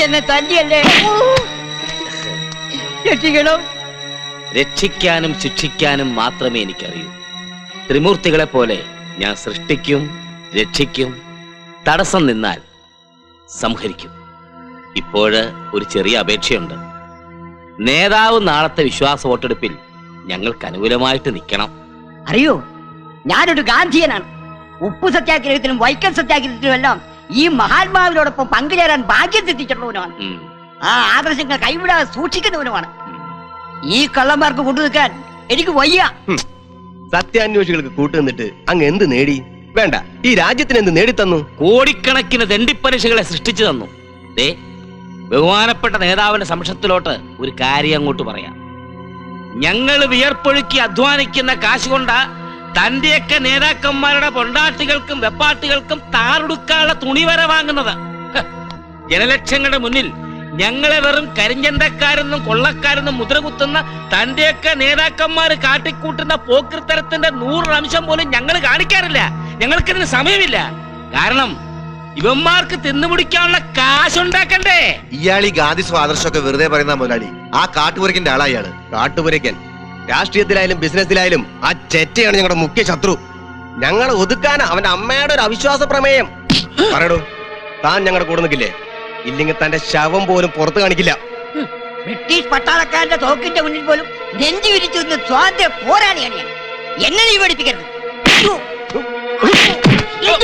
എന്നെ തല്ലിയല്ലേ, രക്ഷിക്കണം. രക്ഷിക്കാനും ശിക്ഷിക്കാനും മാത്രമേ എനിക്കറിയൂ. ത്രിമൂർത്തികളെ പോലെ ഞാൻ സൃഷ്ടിക്കും, രക്ഷിക്കും, തടസ്സം നിന്നാൽ സംഹരിക്കും. ഇപ്പോഴ് ഒരു ചെറിയ അപേക്ഷയുണ്ട്. നേതാവ് നാളത്തെ വിശ്വാസ വോട്ടെടുപ്പിൽ ഞങ്ങൾക്ക് അനുകൂലമായിട്ട് നിൽക്കണം. അറിയോ, ഞാനൊരു ഗാന്ധിയനാണ്. ഉപ്പു സത്യാഗ്രഹത്തിനും വൈക്കം സത്യാഗ്രഹത്തിനും എല്ലാം ഈ മഹാത്മാവിനോടൊപ്പം പങ്കുചേരാൻ ഭാഗ്യം തെറ്റിച്ചിട്ടുള്ളവനുമാണ്. ആ ആദർശങ്ങൾ കൈവിടാതെ സൂക്ഷിക്കുന്നവനുമാണ്. ഈ കള്ളന്മാർക്ക് കൊണ്ടു നിൽക്കാൻ എനിക്ക് വയ്യ. സത്യാന്വേഷികൾക്ക് കൂട്ടുനിന്നിട്ട് അങ്ങ് എന്ത് നേടി? വേണ്ട, ഈ രാജ്യത്തിന് എന്ത് നേടിത്തന്നു? കോടിക്കണക്കിന് ദണ്ഡിപ്പലിശകളെ സൃഷ്ടിച്ചു തന്നു. ദേ, ബഹുമാനപ്പെട്ട നേതാവിന്റെ സംശയത്തിലോട്ട് ഒരു കാര്യം അങ്ങോട്ട് പറയാം. ഞങ്ങൾ വിയർപ്പൊഴുക്കി അധ്വാനിക്കുന്ന കാശ് കൊണ്ടാ തന്റെയൊക്കെ നേതാക്കന്മാരുടെ പൊണ്ടാട്ടികൾക്കും വെപ്പാട്ടികൾക്കും താറുടുക്കാനുള്ള തുണി വരെ വാങ്ങുന്നത്. ജനലക്ഷങ്ങളുടെ മുന്നിൽ ഞങ്ങളെ വെറും കരിഞ്ചന്തക്കാരെന്നും കൊള്ളക്കാരെന്നും മുദ്രകുത്തുന്ന തന്റെയൊക്കെ നേതാക്കന്മാര് കാട്ടിക്കൂട്ടുന്ന പോക്കൃത്തരത്തിന്റെ 100% പോലും ഞങ്ങൾ കാണിക്കാറില്ല. ഞങ്ങൾക്കിതിന് സമയമില്ല. കാരണം ഇവന്മാർക്ക് തിന്നുപിടിക്കാനുള്ള കാശുണ്ടാക്കണ്ടേ. ഇയാൾ ഈ ഗാന്ധി ആദർശമൊക്കെ വെറുതെ പറയുന്ന മുതലാളി. ആ കാട്ടുപുരയ്ക്കന്റെ ആളാ ഇയാള്. കാട്ടുപുരയ്ക്കൻ രാഷ്ട്രീയത്തിലായാലും ബിസിനസ്സിലായാലും ആ ചെറ്റയാണ് ഞങ്ങളുടെ മുഖ്യ ശത്രു. ഞങ്ങളെ ഒതുക്കാൻ അവന്റെ അമ്മയുടെ ഒരു അവിശ്വാസ പ്രമേയം. പറയടോ, താൻ ഞങ്ങളുടെ കൂടെ നിൽക്കില്ലേ? ഇല്ലെങ്കിൽ തന്റെ ശവം പോലും പുറത്തു കാണിക്കില്ല. ബ്രിട്ടീഷ് പട്ടാളക്കാരന്റെ തോക്കിന്റെ മുന്നിൽ പോലും നെഞ്ചു വിരിച്ചു നിന്ന് സ്വാതന്ത്ര്യ പോരാളിയാണ് ഞാൻ. എന്നെ നീ പഠിപ്പിക്കരുത്. ഞാൻ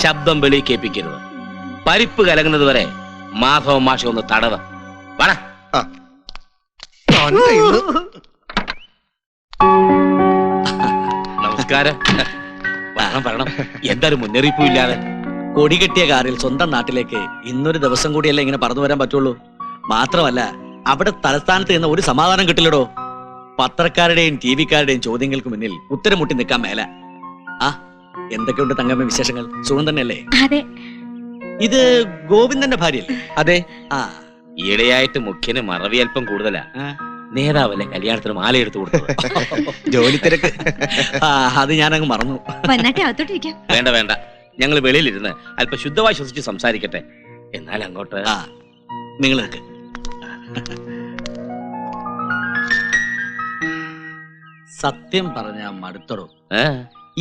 ശബ്ദം വെളി കേൾപ്പിക്കരുത്. പരിപ്പ് കലങ്ങുന്നത് വരെ മാധവ മാഷ ഒന്ന് തടവ. നമസ്കാരം. പറയണം, എന്തായാലും മുന്നറിയിപ്പും ഇല്ലാതെ കൊടി കെട്ടിയ കാറിൽ സ്വന്തം നാട്ടിലേക്ക് ഇന്നൊരു ദിവസം കൂടിയല്ലേ ഇങ്ങനെ പറന്നു വരാൻ പറ്റുള്ളൂ. മാത്രമല്ല അവിടെ തലസ്ഥാനത്ത് നിന്ന് ഒരു സമാധാനം കിട്ടില്ലടോ. പത്രക്കാരുടെയും ടി വിക്കാരുടെയും ചോദ്യങ്ങൾക്ക് മുന്നിൽ ഉത്തരം മുട്ടി നിൽക്കാൻ മേല. ആ, എന്തൊക്കെയുണ്ട് തങ്കമ്മ വിശേഷങ്ങൾ? സുഖം തന്നെയല്ലേ? അതെ. ഇത് ഗോവിന്ദന്റെ ഭാര്യയല്ലേ? അതെ. ആ, ഈയിടെയായിട്ട് മുഖ്യന് മറവി അല്പം കൂടുതലാ. നേതാവല്ലേ കല്യാണത്തിന് മാല എടുത്തു കൊടുത്തത്. ജോലി തിരക്ക്. അത് ഞാനങ്ങ് മറന്നു. വേണ്ട വേണ്ട, ഞങ്ങൾ വെളിയിലിരുന്ന് അല്പം ശുദ്ധമായി ശ്വസിച്ച് സംസാരിക്കട്ടെ. എന്നാൽ അങ്ങോട്ട് നിങ്ങൾ നിൽക്ക്. സത്യം പറഞ്ഞ മടുത്തടോ.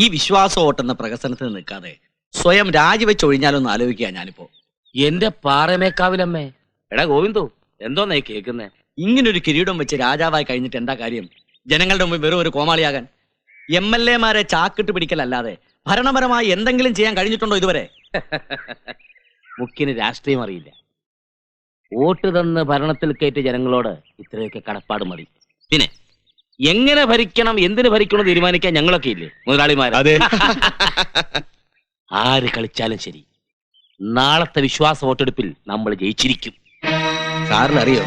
ഈ വിശ്വാസ വോട്ടെന്ന പ്രകസനത്തിന് നിൽക്കാതെ സ്വയം രാജിവെച്ച് ഒഴിഞ്ഞാലൊന്ന് ആലോചിക്കുക. ഞാനിപ്പോ എന്റെ പാറമേക്കാവിലമ്മേ. എടാ ഗോവിന്ദു, എന്തോന്നാ കേൾക്കുന്നേ? ഇങ്ങനൊരു കിരീടം വെച്ച് രാജാവായി കഴിഞ്ഞിട്ട് എന്താ കാര്യം? ജനങ്ങളുടെ മുമ്പിൽ വെറും ഒരു കോമാളിയാകാൻ. MLA-മാരെ ചാക്കിട്ട് പിടിക്കലല്ലാതെ ഭരണപരമായി എന്തെങ്കിലും ചെയ്യാൻ കഴിഞ്ഞിട്ടുണ്ടോ ഇതുവരെ? മുഖ്യന് രാഷ്ട്രീയം അറിയില്ല. വോട്ട് തന്ന് ഭരണത്തിൽ കയറ്റിയ ജനങ്ങളോട് ഇത്രയൊക്കെ കടപ്പാട് മതി. പിന്നെ എങ്ങനെ ഭരിക്കണം, എന്തിനു ഭരിക്കണം തീരുമാനിക്കാൻ ഞങ്ങളൊക്കെ ഇല്ലേ മുതലാളിമാർ? ആര് കളിച്ചാലും ശരി, നാളത്തെ വിശ്വാസ വോട്ടെടുപ്പിൽ നമ്മൾ ജയിച്ചിരിക്കും. സാറിനറിയോ,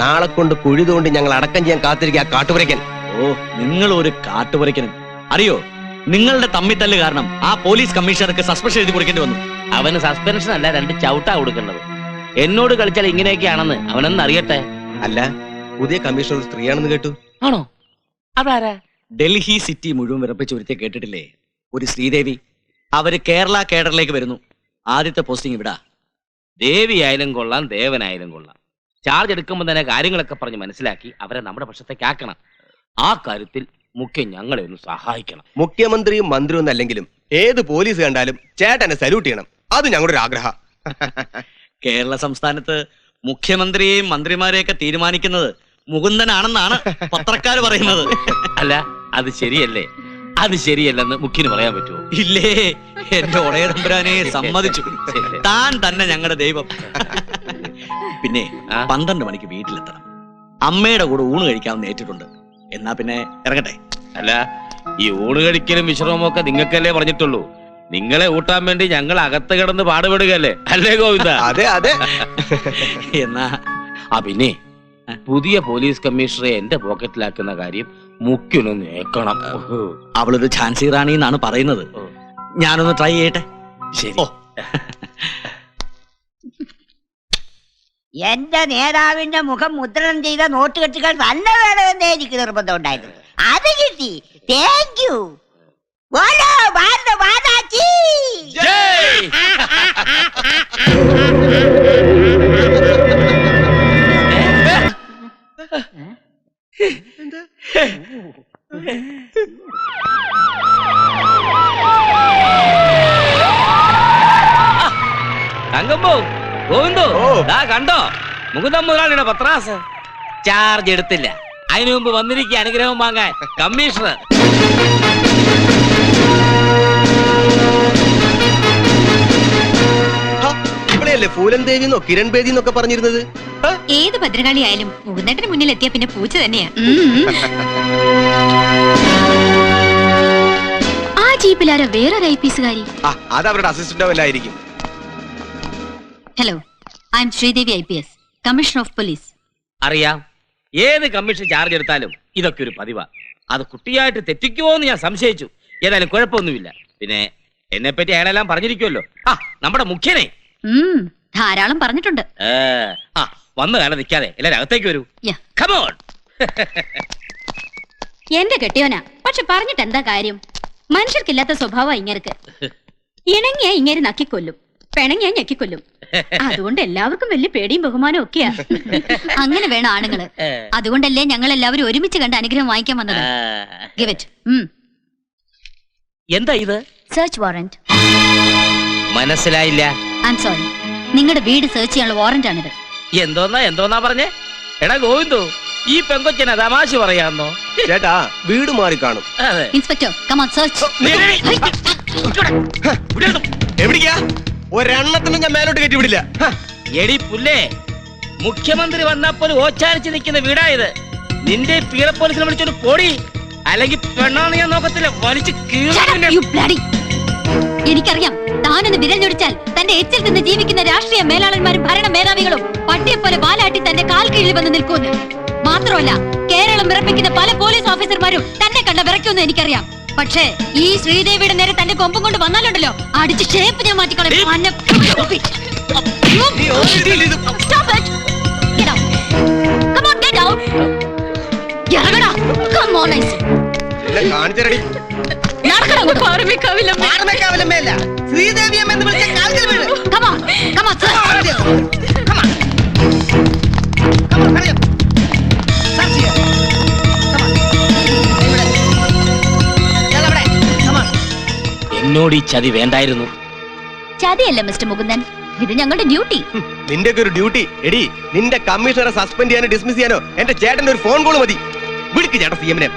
നാളെ കൊണ്ട് കുഴി തോണ്ടി ഞങ്ങൾ അടക്കം ചെയ്യാൻ കാത്തിരിക്കുക കാട്ടുപുരയ്ക്കൻ. ഓ, നിങ്ങൾ ഒരു കാട്ടുപുരയ്ക്കനും. അറിയോ, നിങ്ങളുടെ തമ്മിത്തല്ല് കാരണം ആ പോലീസ് കമ്മീഷണർക്ക് സസ്പെൻഷൻ എഴുതി കൊടുക്കേണ്ടി വന്നു. അവന് സസ്പെൻഷൻ അല്ല, 2 ചവിട്ടാ കൊടുക്കേണ്ടത്. എന്നോട് കളിച്ചാൽ ഇങ്ങനെയൊക്കെയാണെന്ന് അവനൊന്ന് അറിയട്ടെ. അല്ല, പുതിയ കമ്മീഷണർ ഒരു സ്ത്രീയാണെന്ന് കേട്ടു. ആണോ? അതാരാ? ഡൽഹി സിറ്റി മുഴുവൻ വിറപ്പിച്ച് ഒരുത്തെ കേട്ടിട്ടില്ലേ? ഒരു ശ്രീദേവി. അവര് കേരള കേഡറിലേക്ക് വരുന്നു. ആദ്യത്തെ പോസ്റ്റിംഗ് ഇവിടാ. ദേവി ആയാലും കൊള്ളാം, ദേവനായാലും കൊള്ളാം. ചാർജ് എടുക്കുമ്പോൾ തന്നെ കാര്യങ്ങളൊക്കെ പറഞ്ഞ് മനസ്സിലാക്കി അവരെ നമ്മുടെ പക്ഷത്തേക്ക് ആക്കണം. ആ കാര്യത്തിൽ മുഖ്യം ഞങ്ങളെ ഒന്ന് സഹായിക്കണം. മുഖ്യമന്ത്രിയും മന്ത്രിയും ഒന്നല്ലെങ്കിലും ഏത് പോലീസ് കണ്ടാലും ചേട്ടനെ സല്യൂട്ട് ചെയ്യണം. അത് ഞങ്ങളുടെ ഒരു ആഗ്രഹം. കേരള സംസ്ഥാനത്ത് മുഖ്യമന്ത്രിയെയും മന്ത്രിമാരെയൊക്കെ തീരുമാനിക്കുന്നത് മുകുന്ദനാണെന്നാണ് പത്രക്കാര് പറയുന്നത്. അല്ല, അത് ശരിയല്ലേ? അത് ശരിയല്ലെന്ന് മുഖ്യന് പറയാൻ പറ്റുമോ? ഇല്ലേ, എന്റെ ഒടയതമ്പുരാനെ സമ്മതിച്ചു. താൻ തന്നെ ഞങ്ങളുടെ ദൈവം. പിന്നെ 12 മണിക്ക് വീട്ടിലെത്തണം. അമ്മയുടെ കൂടെ ഊണ് കഴിക്കാമെന്ന് ഏറ്റിട്ടുണ്ട്. എന്നാ പിന്നെ ഇറങ്ങട്ടെ. അല്ല, ഈ ഊണ് കഴിക്കലും വിശ്രമവും ഒക്കെ നിങ്ങൾക്കല്ലേ പറഞ്ഞിട്ടുള്ളൂ. നിങ്ങളെ ഊട്ടാൻ വേണ്ടി ഞങ്ങൾ അകത്ത് കിടന്ന് പാടുപെടുകയല്ലേ, അല്ലേ ഗോവിന്ദ? അതെ അതെ. എന്നാ പിന്നെ പുതിയ പോലീസ് കമ്മീഷണറെ എന്റെ പോക്കറ്റിലാക്കുന്ന കാര്യം മുഖ്യനൊന്ന് ഏക്കണം. അവളൊരു ഝാൻസി റാണി എന്നാണ് പറയുന്നത്. ഞാനൊന്ന് ട്രൈ ചെയ്യട്ടെ. ശരി. എന്റെ നേതാവിന്റെ മുഖം മുദ്രണം ചെയ്ത നോട്ട് കെട്ടുകൾ തന്നെ വേണമെന്നേ എനിക്ക് നിർബന്ധം ഉണ്ടായിരുന്നു. അത് കിട്ടി. Thank you. बोलो भारत माता की തങ്കമ്പോ ഗോവിന്ദോ ഓ. ദാ കണ്ടോ മുകുന്ദൻ മുതലാളിയുടെ പത്രാസ് ചാർജ് എടുത്തില്ല. അതിനു മുമ്പ് വന്നിരിക്കുക അനുഗ്രഹം വാങ്ങാൻ കമ്മീഷണർ. ഇവിടെയല്ലേ ഫൂലൻ ദേവി എന്നോ കിരൺ ബേദി എന്നൊക്കെ പറഞ്ഞിരുന്നത്? ഏത് ഭദ്രകാളി ആയാലും മുകുന്ദേട്ടന് മുന്നിൽ എത്തിയ പിന്നെ പൂച്ച തന്നെയാ. ആ ജീപ്പിലാര വേറൊരു ഐപിഎസുകാരി. അത് അവരുടെ അസിസ്റ്റന്റോ വല്ലായിരിക്കും. Hello, I am Sreedevi IPS, commissioner of police. അറിയാം, ഏത് കമ്മീഷൻ ചാർജ് എടുത്താലും ഇതൊക്കെ ഒരു പതിവാ. അത് കുട്ടിയായിട്ട് തെറ്റിക്കുമോ എന്ന് ഞാൻ സംശയിച്ചു. ഏതായാലും കുഴപ്പമൊന്നുമില്ല. പിന്നെ എന്നെ പറ്റി അയാളെല്ലാം പറഞ്ഞിരിക്കുമല്ലോ. നമ്മുടെ മുഖ്യനെ ധാരാളം പറഞ്ഞിട്ടുണ്ട്. വന്നു കാണാൻ നിൽക്കാതെ എല്ലാരും അകത്തേക്ക് വരൂ. Yeah. Come on. എന്റെ കെട്ടിയോനാ, പക്ഷെ പറഞ്ഞിട്ട് എന്താ കാര്യം? മനുഷ്യർക്കില്ലാത്ത സ്വഭാവം ഇങ്ങർക്ക്. ഇണങ്ങിയ ഇങ്ങനെ നക്കിക്കൊല്ലും, പിണങ്ങിയ ഞെക്കിക്കൊല്ലും. അതുകൊണ്ട് എല്ലാവർക്കും വലിയ പേടിയും ബഹുമാനവും ഒക്കെയാ. അങ്ങനെ വേണം ആണുങ്ങള്. അതുകൊണ്ടല്ലേ ഞങ്ങൾ എല്ലാവരും ഒരുമിച്ച് കണ്ട് അനുഗ്രഹം വാങ്ങിക്കാൻ വന്നത്. Give it. എന്താ ഇത്? Search warrant. മനസ്സിലായില്ല. ഐ എം സോറി, നിങ്ങളുടെ വീട് സെർച്ച് ചെയ്യാനുള്ള വാറന്റ് ആണിത്. എന്തോന്നാ പറഞ്ഞേ? എടാ ഗോവിന്ദു, ഈ പെങ്കൊച്ചനെ തമാശ പറയാന്നോ? ചേട്ടാ, വീട് മാറി കാണും. അതെ. Inspector, come on search. എവിടേക്കാ? ഒരെണ്ണത്തിനും ഞാൻ മേലോട്ട് കയറ്റി വിടില്ല. എടി പുല്ലേ, മുഖ്യമന്ത്രി വന്നപ്പോൾ ഓച്ചാരിച്ച് നിൽക്കുന്ന വീടായത്. നിന്റെ പീറ പോലീസിനെ വിളിച്ചോണ്ട് പോടി, അല്ലെങ്കിൽ പെണ്ണാന്ന് ഞാൻ നോക്കത്തില്ല, വലിച്ചു കീറി. എനിക്കറിയാം, താനൊന്ന് വിരൽ ഞൊടിച്ചാൽ തന്റെ എച്ചിൽ നിന്ന് ജീവിക്കുന്ന രാഷ്ട്രീയ മേലാളന്മാരും ഭരണ മേധാവികളും പട്ടിയെപ്പോലെ വാലാട്ടി തന്റെ കാൽ കീഴിൽ വന്ന് നിൽക്കുന്നു. മാത്രമല്ല, കേരളം വിറപ്പിക്കുന്ന പല പോലീസ് ഓഫീസർമാരും തന്നെ കണ്ട വിറയ്ക്കുമെന്ന് എനിക്കറിയാം. പക്ഷേ ഈ ശ്രീദേവിയുടെ നേരെ തന്റെ കൊമ്പും കൊണ്ട് വന്നാലുണ്ടല്ലോ, അടിച്ച് ഷേപ്പ് ഞാൻ മാറ്റിക്കളയും. കാണിച്ചരടി. ശ്രീദേവിയമ്മ എന്ന് വിളിച്ച കാൽക്കൽ വീട്. എന്നോട് ഈ ചതി വേണ്ടായിരുന്നു. ചതിയല്ല മിസ്റ്റർ മുകുന്ദൻ, ഇത് ഞങ്ങളുടെ ഡ്യൂട്ടി. നിന്റെ ഒരു ഡ്യൂട്ടി എടി. നിന്റെ കമ്മീഷണറെ സസ്പെൻഡ് ചെയ്യാനോ ഡിസ്മിസ് ചെയ്യാനോ എന്റെ ചേട്ടന്റെ ഒരു ഫോൺ കോൾ മതി. വിളിക്ക് ചേട്ടാ CM-നെ.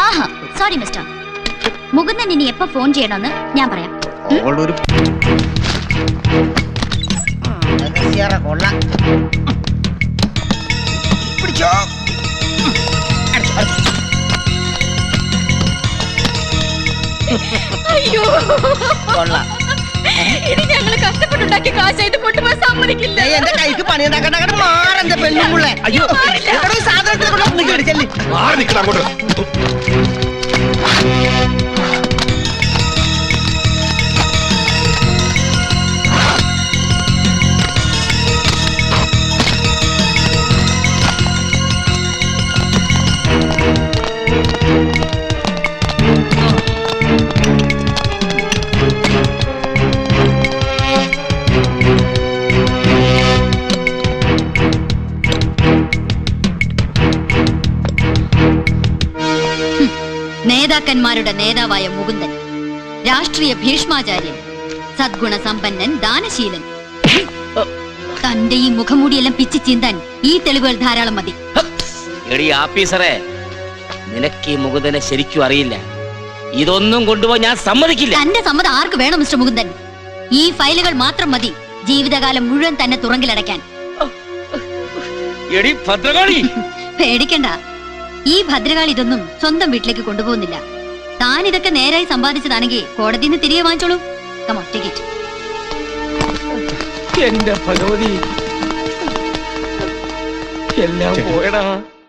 ആഹാ, സോറി മിസ്റ്റർ മുകുന്ദൻ, ഇനി എപ്പോ ഫോൺ ചെയ്യണമെന്ന് ഞാൻ പറയാം. അവളൊരു അയ്യോ, ഇത് ഞങ്ങൾ കഷ്ടപ്പെട്ടുണ്ടാക്കിയ കാശായിട്ട് കൊണ്ടുപോകാൻ സമ്മതിക്കില്ല. എന്റെ കൈക്ക് പണിയുണ്ടാക്കണ്ട മാറെന്റെ പെണ്ണുമുള്ളേ. അയ്യോ, സാധനത്തിൽ മാറി നിൽക്കണം അങ്ങോട്ട്. നേതാക്കന്മാരുടെ നേതാവായ മുകുന്ദൻ, രാഷ്ട്രീയ ഭീഷ്മാചാര്യൻ, സദ്ഗുണ സമ്പന്നൻ, ദാനശീലൻ. തന്റെ ഈ മുഖംമൂടിയെല്ലാം പിച്ചി ചീന്താൻ ഈ തെളിവുകൾ ധാരാളം മതി. എടി ആഫീസറെ, നിനക്ക് ഈ മുകുന്ദനെ ശരിക്കും അറിയില്ല. ഇതൊന്നും കൊണ്ടുപോയി ഞാൻ സമ്മതിക്കില്ല. തന്റെ സമ്മതം ആർക്ക് വേണം മിസ്റ്റർ മുകുന്ദൻ? ഈ ഫയലുകൾ മാത്രം മതി ജീവിതകാലം മുഴുവൻ തന്നെ തുറങ്കിലടയ്ക്കാൻ. എടി ഭദ്രകാളി, പേടിക്കണ്ട, ഈ ഭദ്രകാളി ഇതൊന്നും സ്വന്തം വീട്ടിലേക്ക് കൊണ്ടുപോകുന്നില്ല. താൻ ഇതൊക്കെ നേരായി സമ്പാദിച്ചതാണെങ്കിൽ കോടതിയിൽ നിന്ന് തിരികെ വാങ്ങിച്ചോളൂ. Come on, take it. എന്റെ ഭഗവതി, എല്ലാം പോയടാ.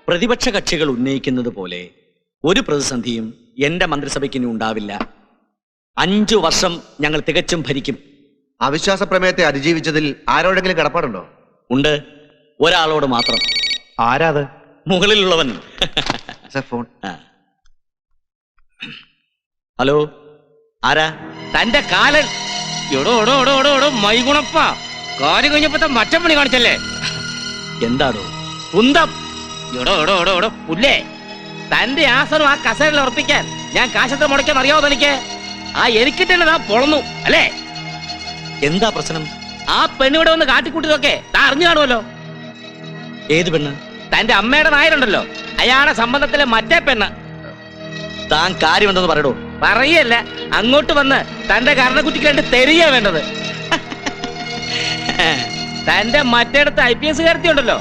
പ്രതിപക്ഷ കക്ഷികൾ ഉന്നയിക്കുന്നത് പോലെ ഒരു പ്രതിസന്ധിയും എന്റെ മന്ത്രിസഭയ്ക്ക് ഇനി ഉണ്ടാവില്ല. 5 വർഷം ഞങ്ങൾ തികച്ചും ഭരിക്കും. അവിശ്വാസ പ്രമേയത്തെ അതിജീവിച്ചതിൽ ആരോടെങ്കിലും കടപ്പാടുണ്ടോ? ഉണ്ട്, ഒരാളോട് മാത്രം. ആരാത്? മുകളിലുള്ളവൻ. ഫോൺ. ഹലോ, ആരാ? തന്റെ കാലൻ. എടോ എടോ എടോ എടോ എടോ മൈഗുണപ്പ, കാര്യം കഴിഞ്ഞപ്പോ മറ്റം പണി കാണിച്ചല്ലേ? എന്താടോ? കുന്തം. എടോ എടോ എടോ എടോ പുല്ലേ, തന്റെ ആസനം ആ കസേരയിൽ ഉറപ്പിക്കാൻ ഞാൻ കാശത്ര മുടക്കാൻ അറിയാവോ തനിക്ക്? ആ എനിക്ക് തന്നെ താ പൊളന്നു അല്ലേ? എന്താ പ്രശ്നം? ആ പെണ്ണിവിടെ വന്ന് കാട്ടിക്കൂട്ടിയതൊക്കെ താ അറിഞ്ഞു കാണുമല്ലോ. ഏത് പെണ്ണ്? തന്റെ അമ്മയുടെ നായരുണ്ടല്ലോ, അയാളുടെ സംബന്ധത്തിലെ മറ്റേ പെണ്ണ്. താൻ കാര്യം എന്തെന്ന് പറയടോ. പറയല്ല, അങ്ങോട്ട് വന്ന് തന്റെ കരണക്കുറ്റിക്ക് രണ്ട് തെരിയ വേണ്ടത്. തന്റെ മറ്റേടത്ത് IPS കാരത്തിയുണ്ടല്ലോ,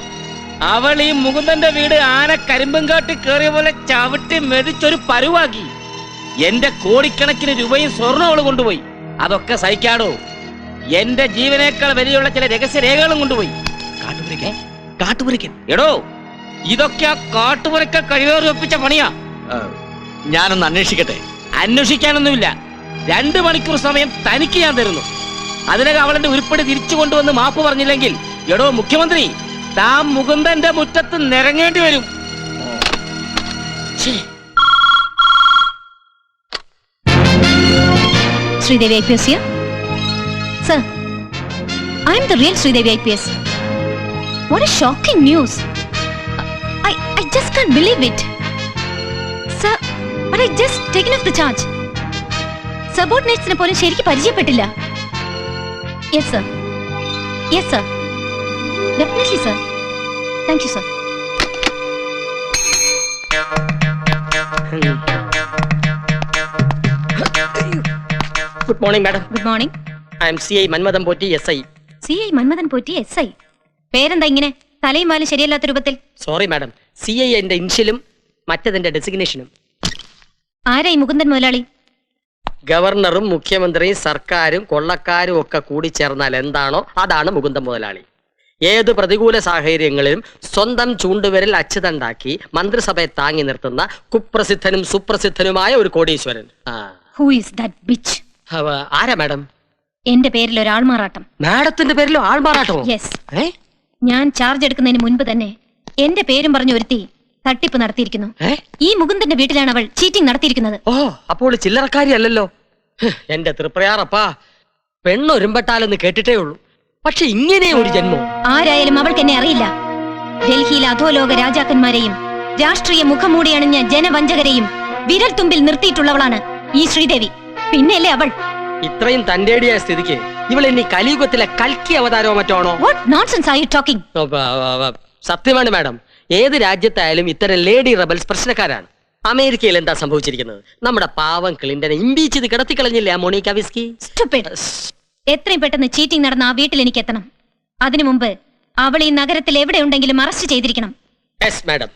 അവൾ ഈ മുകുന്ദന്റെ വീട് ആന കരിമ്പും കാട്ടി കേറിയ പോലെ ചവിട്ടി മെതിച്ചൊരു പരുവാക്കി. എന്റെ കോടിക്കണക്കിന് രൂപയും സ്വർണ്ണം അവള് കൊണ്ടുപോയി. അതൊക്കെ സഹിക്കാടോ. എന്റെ ജീവനേക്കാൾ വലിയുള്ള ചില രഹസ്യരേഖകളും കൊണ്ടുപോയി. കാട്ടുപുരക്കൻ. എടോ, ഇതൊക്കെ ആ കാട്ടുപുരക്ക കഴിവേറി ഒപ്പിച്ച പണിയാ. ഞാനൊന്ന് അന്വേഷിക്കട്ടെ. അന്വേഷിക്കാനൊന്നുമില്ല. 2 മണിക്കൂർ സമയം തനിക്ക് ഞാൻ തരുന്നു. അതിനകം അവളെന്റെ ഉരുപ്പടി തിരിച്ചു കൊണ്ടുവന്ന് മാപ്പ് പറഞ്ഞില്ലെങ്കിൽ, എടോ മുഖ്യമന്ത്രി, താൻ മുകുന്ദന്റെ മുറ്റത്ത് നിരങ്ങേണ്ടി വരും. Sridevi IPS here. Sir, I am the real Sridevi IPS. What a shocking news. I just can't believe it. Sir, but I just taken off the charge. Subordinates-നെ പോലും ശരിക്ക് പരിചയപ്പെട്ടില്ല. Yes, sir. Yes, sir. Definitely, sir. Thank you, sir. Good morning madam. Good morning. I M CI Manmadhan Potti SI. CI Manmadhan Potti SI. പേരെന്താ ഇങ്ങനെ തലയും വാലും ശരിയല്ലാത്ത രൂപത്തിൽ? Sorry madam, CI എന്റെ ഇൻഷ്യലും മറ്റതിന്റെ ഡെസിഗ്നേഷനും. ആരാ ഈ മുകുന്ദൻ മുതലാളി? ഗവർണറും മുഖ്യമന്ത്രിയും സർക്കാരും കൊള്ളക്കാരും ഒക്കെ കൂടി ചേർന്നാൽ എന്താണോ അതാണ് മുകുന്ദൻ മുതലാളി. ഏത് പ്രതികൂല സാഹചര്യങ്ങളിലും സ്വന്തം ചൂണ്ടുവിരൽ അച്ചുതണ്ടാക്കി മന്ത്രിസഭയെ താങ്ങി നിർത്തുന്ന കുപ്രസിദ്ധനും സുപ്രസിദ്ധനുമായ ഒരു കോടീശ്വരൻ. Who is that bitch? ആരാ മാഡം? എന്റെ പേരിൽ ഒരു ആൾമാറാട്ടം. മാഡത്തിന്റെ പേരിലോ ആൾമാറാട്ടമോ? യെസ്. ഞാൻ ചാർജ് എടുക്കുന്നതിന് മുൻപ് തന്നെ എന്റെ പേരും പറഞ്ഞു ഒരുത്തി തട്ടിപ്പ് നടത്തിയിരിക്കുന്നു. ഈ മുകുന്ദന്റെ വീട്ടിലാണ് അവൾ ചീറ്റിംഗ് നടത്തിയിരിക്കുന്നത്. ഓ, അപ്പോൾ ചില്ലറക്കാരി അല്ലല്ലോ. എന്റെ തൃപ്രയാറപ്പാ, പെണ്ണൊരുമ്പെട്ടാലെന്ന് കേട്ടിട്ടേ ഉള്ളൂ. പക്ഷെ ഇങ്ങനെ ഒരു ജന്മം. ആരായാലും അവൾക്ക് എന്നെ അറിയില്ല. ഡൽഹിയിലെ അധോലോക രാജാക്കന്മാരെയും രാഷ്ട്രീയ മുഖംമൂടി അണിഞ്ഞ ജനവഞ്ചകരെയും വിരൽ തുമ്പിൽ നിർത്തിയിട്ടുള്ളവളാണ് ഈ ശ്രീദേവി. പിന്നെയല്ലേ അവൾ. ഇത്രയും തന്റേടിയായ സ്ഥിതിക്ക് ഇവൾ ഇനി കലിയുഗത്തിലെ കൽക്കി അവതാരമോ മറ്റാണോ? What nonsense are you talking? സത്യമാണ് മാഡം, ഏത് രാജ്യത്തായാലും ഇത്തരം ലേഡി റബൽസ് പ്രശ്നക്കാരാണ്. അമേരിക്കയിൽ എന്താ സംഭവിച്ചിരിക്കുന്നത്? നമ്മുടെ പാവം ക്ലിന്റനെ ഇമ്പീച്ച് ചെയ്ത് കിടത്തിക്കളഞ്ഞില്ലേ ആ മോണിക്ക വിസ്കി? Stupid. എത്രയും പെട്ടെന്ന് ചീറ്റിംഗ് നടന്ന ആ വീട്ടിൽ എനിക്ക് എത്തണം. അതിനു മുമ്പ് അവൾ ഈ നഗരത്തിൽ എവിടെ ഉണ്ടെങ്കിലും അറസ്റ്റ് ചെയ്തിരിക്കണം. Yes madam.